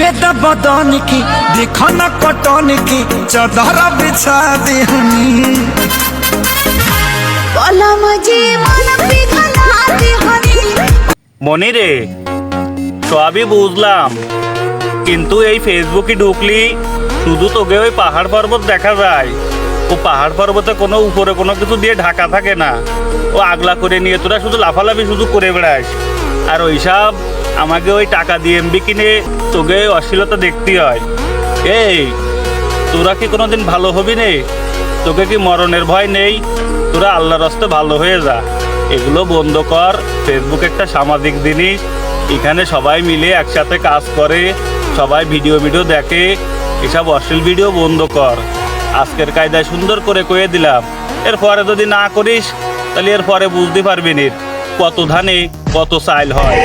बेदा बदन की देखो न कटन की चादर बिछा देहनी মনি রে, সবই বুঝলাম, কিন্তু এই ফেসবুকে ঢুকলি শুধু তোকে ওই পাহাড় পর্বত দেখা যায়। ও পাহাড় পর্বতে কোনো উপরে কোনো কিছু দিয়ে ঢাকা থাকে না, ও আগলা করে নিয়ে তোরা শুধু লাফালাফি শুধু করে বেড়াস। আর ওইসব আমাকে ওই টাকা দিয়ে এমবি কিনে তোকে অশ্লীলতা দেখতে হয়। এই তোরা কি কোনোদিন ভালো হবি নে? তোকে কি মরণের ভয় নেই? তোরা আল্লাহর রাস্তে ভালো হয়ে যা, এগুলো বন্ধ কর। ফেসবুক একটা সামাজিক জিনিস, এখানে সবাই মিলে একসাথে কাজ করে, সবাই ভিডিও দেখে। এসব অশ্লীল ভিডিও বন্ধ কর। আজকের কায়দায় সুন্দর করে কয়ে দিলাম, এরপরে যদি না করিস তাহলে এরপরে বুঝতে পারবি নি কত ধানে কত চাইল হয়।